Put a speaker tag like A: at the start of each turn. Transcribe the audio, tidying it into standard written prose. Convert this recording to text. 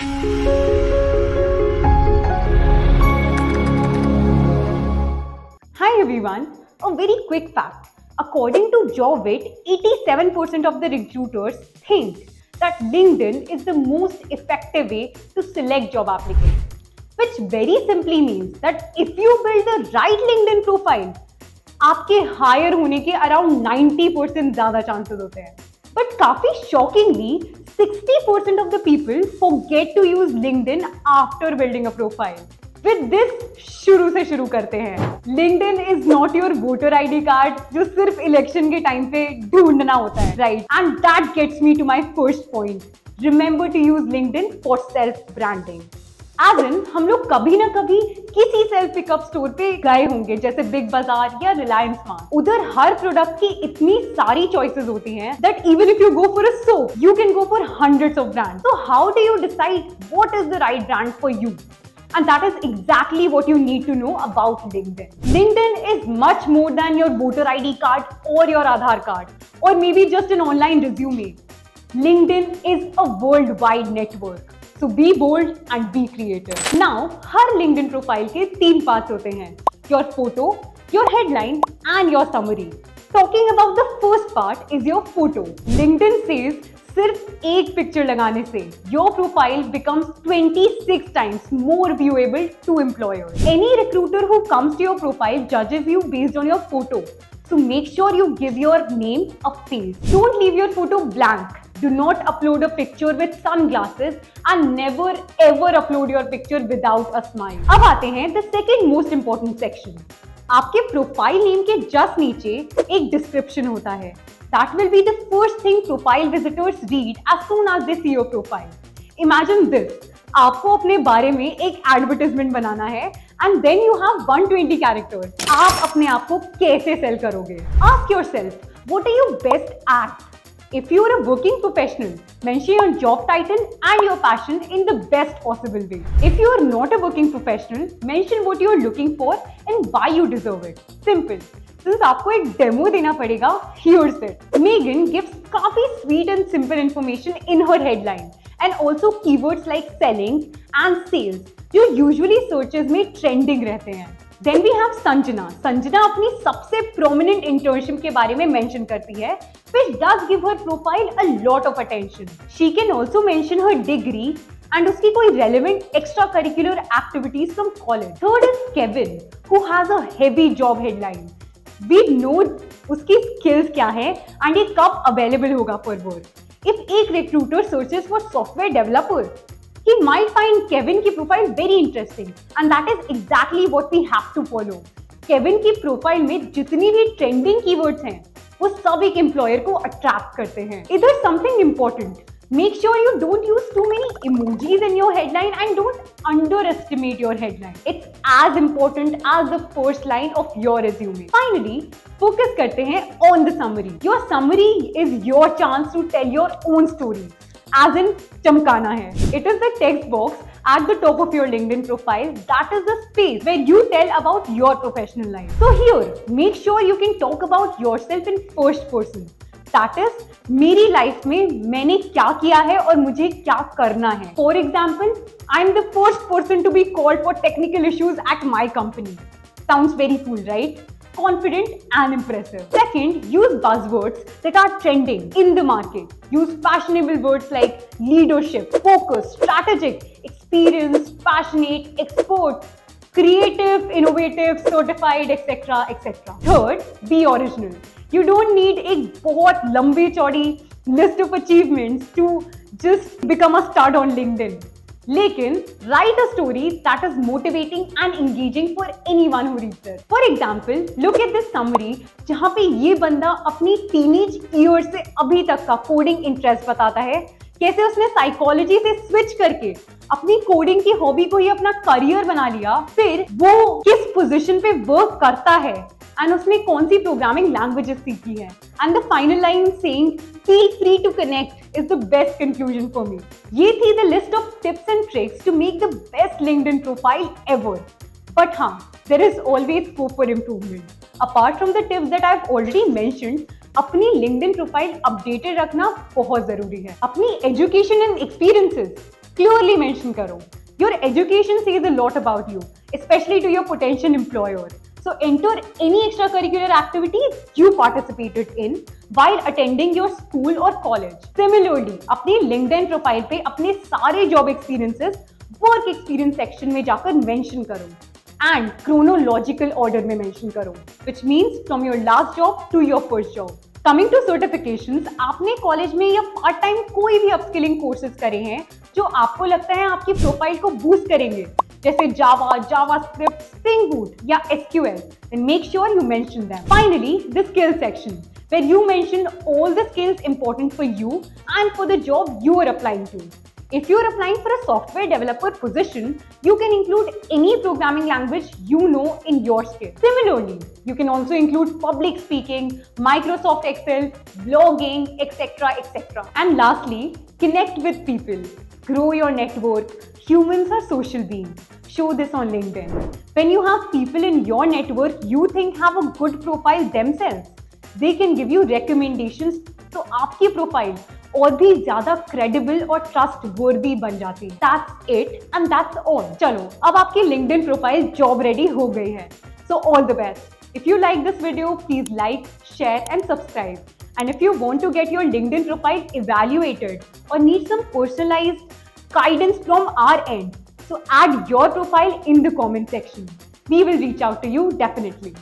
A: Hi everyone, a very quick fact. According to Jobvit, 87% of the recruiters think that LinkedIn is the most effective way to select job applicants. Which very simply means that if you build the right LinkedIn profile, आपके higher होने के around 90% ज्यादा chances होते हैं. But काफी shockingly 60% of the people forget to use LinkedIn after building a profile. With this शुरू से शुरू करते हैं. LinkedIn is not your voter ID card जो सिर्फ इलेक्शन के टाइम पे ढूंढना होता है, right? And that gets me to my first point. Remember to use LinkedIn for self branding. As in हम लोग कभी ना कभी किसी सेल्फ पिकअप स्टोर पे गए होंगे, जैसे बिग बाजार या रिलायंस मार्ट. उधर हर प्रोडक्ट की इतनी सारी चॉइसेस होती हैं that even if you go for a soap you can go for hundreds of brands. So how do you decide what is the right brand for you? And that is exactly what you need to know about LinkedIn. LinkedIn is much more than your voter ID card or your Aadhaar card or maybe just an online resume. LinkedIn is a worldwide network. So be bold and be creative. Now, her LinkedIn profile के 3 parts होते हैं: your photo, your headline and your summary. Talking about the first part is your photo. LinkedIn says सिर्फ एक picture लगाने से your profile becomes 26 times more viewable to employers. Any recruiter who comes to your profile judges you based on your photo. So make sure you give your name a face. Don't leave your photo blank. Do not upload a picture with sunglasses and never ever upload your picture without a smile. अब आते हैं the second most important section. आपके profile name के just नीचे एक description होता है. That will be the first thing profile visitors read as soon as they see your profile. Imagine this. आपको अपने बारे में एक एडवर्टाइजमेंट बनाना है and then you have 120 characters. आप अपने आप को कैसे सेल करोगे? Ask yourself, what are you best at? If you are a working professional, mention your job title and your passion in the best possible way. If you are not a working professional, mention what you are looking for and why you deserve it. Simple. Since आपको एक demo देना पड़ेगा, here's it. Megan gives काफी sweet and simple information in her headline and also keywords like selling and sales जो usually searches में trending रहते हैं. Then we have Sanjana. Sanjana अपनी सबसे prominent internship के बारे में mention करती है, which does give her profile a lot of attention. She can also mention her degree and उसकी कोई relevant extracurricular activities from college. Third is Kevin, who has a heavy job headline. We know उसकी skills क्या है and ये कब available होगा for work. If एक recruiter searches for software developer, he might find Kevin की profile very interesting and that is exactly what we have to follow. Kevin की profile में जितनी भी trending keywords हैं, वो सब एक employer को attract करते हैं. Iधर something important. Make sure you don't use too many emojis in your headline and don't underestimate your headline. It's as important as the first line of your resume. Finally, focus करते हैं on the summary. Your summary is your chance to tell your own story. As in चमकाना है. It is the text box at the top of your LinkedIn profile. That is the space where you tell about your professional life. So here, make sure you can talk about yourself in first person. That is, मेरी life में मैंने क्या किया है और मुझे क्या करना है. For example, I am the first person to be called for technical issues at my company. Sounds very cool, right? Confident and impressive. Second, use buzzwords that are trending in the market. Use fashionable words like leadership, focus, strategic, experience, passionate, expert, creative, innovative, certified, etc. etc. Third, be original. You don't need एक बहुत लंबी चौड़ी list of achievements to just become a stud on LinkedIn. लेकिन write a story that is motivating and engaging for anyone who reads it. For example, look at this summary जहाँ पे ये बंदा अपनी teenage years से अभी तक का coding interest बताता है, कैसे उसने साइकोलॉजी से स्विच करके अपनी कोडिंग की हॉबी को ही अपना करियर बना लिया, फिर वो किस पोजीशन पे वर्क करता है एंड उसने कौन सी प्रोग्रामिंग लैंग्वेजेस सीखी है. And the final line saying feel free to connect is the best conclusion for me. ये थी the list of tips and tricks to make the best LinkedIn profile ever. But हाँ, there is always scope for improvement. Apart from the tips that I have already mentioned, अपनी LinkedIn profile updated रखना बहुत जरूरी है. अपनी education and experiences clearly mention करो। Your education says a lot about you, especially to your potential employer. So enter any extracurricular activities you participated in while attending your school or college. Similarly, अपने LinkedIn profile पे अपने सारे job experiences work experience section में जाकर mention करो and chronological order में mention करो, which means from your last job to your first job. Coming to certifications, आपने कॉलेज में या पार्ट टाइम कोई भी अपस्किलिंग कोर्सेज करे हैं जो आपको लगता है आपकी प्रोफाइल को बूस्ट करेंगे, जैसे जावा, जावास्क्रिप्ट, स्प्रिंग बूट या SQL, then make sure you mention them. Finally, the skill section where you mention all the skills important for you and for the job you are applying to. If you are applying for a software developer position, you can include any programming language you know in your skill. Similarly, you can also include public speaking, Microsoft Excel, blogging, etc., etc. And lastly, connect with people. Grow your network. Humans are social beings. Show this on LinkedIn. When you have people in your network you think have a good profile themselves, they can give you recommendations, तो आपकी profile और भी ज्यादा credible और trustworthy बन जाती है. That's it and that's all. चलो, अब आपकी LinkedIn प्रोफाइल जॉब रेडी हो गई है. So all the best. If you like this video, please like, share and subscribe. And if you want to get your LinkedIn profile evaluated or need some personalized guidance from our end, so add your profile in the comment section. We will reach out to you definitely.